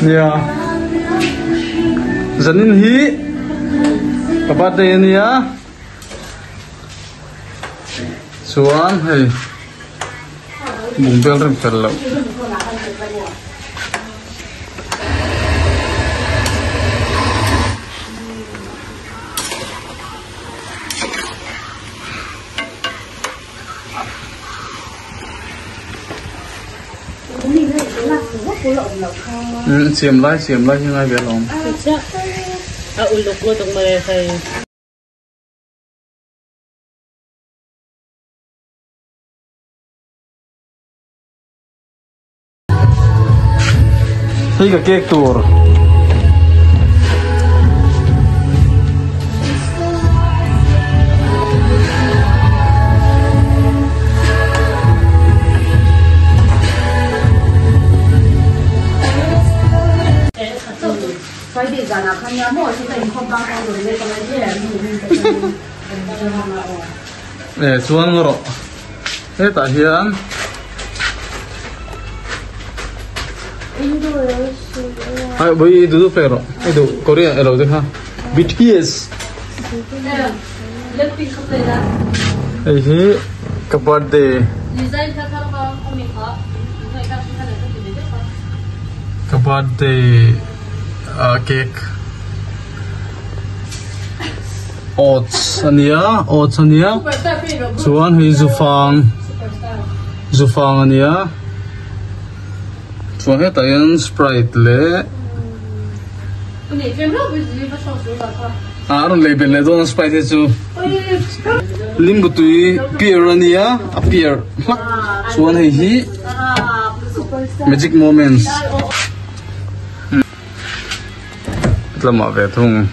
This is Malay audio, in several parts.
Ya, zanin hi kepada ini ya, suan hey, bumbel rempel. Xiêm lại như ngay về lòng. Ulok lo tong mare kay. Đây là cake tour. Suan ngoro. Tak hian. Ayo boi dulu pero. Itu Korea elo deh ha. BTS. Ini kepada. Kepada cake. Oats ania, Suan hi Zufang ania. Suan hi tayan Sprite le. Aron label le don Sprite chu. Limbutui beer ania, a beer. Suan hi Magic Moments. Lama ve thung.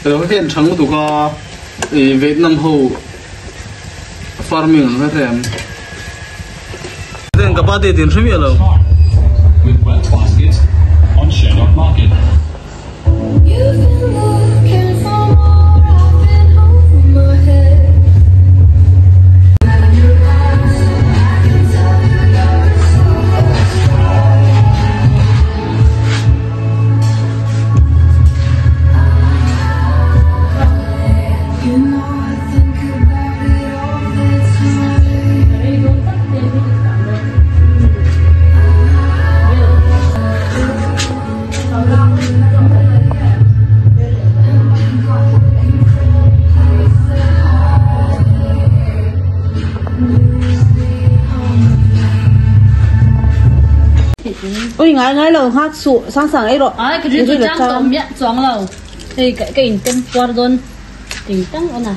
Rồi hiện trường của tụi có Việt Nam hậu farming hết em. Then các bạn đi tiền số mấy lâu? With wet basket on Sherlock Market. Ôi ngay lầu hát sụ sang sảng ấy rồi. Ai cái gì trang tóm miệng choáng lầu. Thì cái hình tên pardon. Tình tăng ôn à.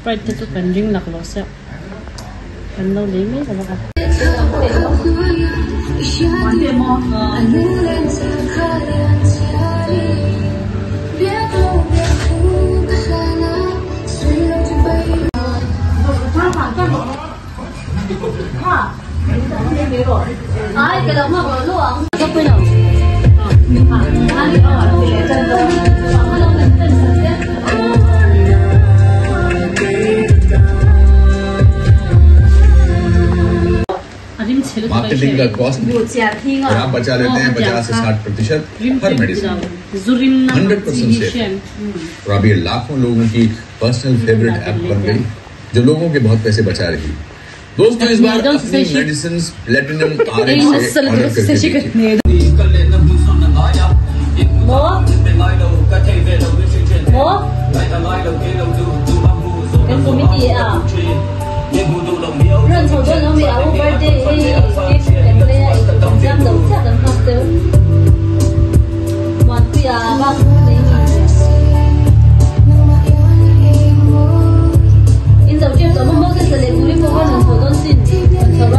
Sprite itu kan ring nak losak. cần đâu lấy mấy rồi cả. Ai cái đó mà có luôn. Có quên đâu. Marketing का कॉस्ट आप बचा लेते हैं 50 से 60% हर मेडिसिन 100% सेफ। और अब ये लाखों लोगों की पर्सनल फेवरेट ऐप बन गई जो लोगों के बहुत पैसे बचा रही। दोस्तों इस बार अपनी मेडिसिन प्लेटिनम RX से ऑर्डर करके देखिए। Lần sau đó nó bị áo birthday em lấy exam đầu chắc là không tới mà bây giờ ba mươi in dấu chuyện đó mà mỗi cái lễ vui của con lần sau đó xin lần sau đó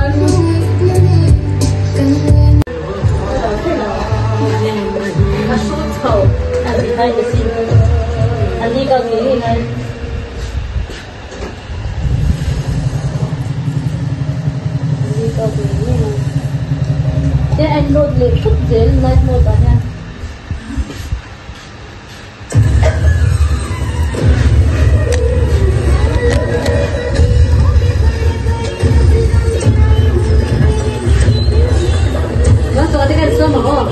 anh bị hay là xin anh đi cần nghĩ này thế anh lột lệ chút dễ lên một cả nha. Vâng, tôi thấy cái sữa mà không?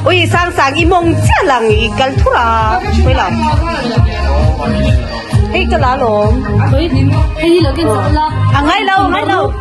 Ui sang sang i mong chia lang i kal thura với lòng cái lá lồm Ôi, cái gì là cái gì là ngay lâu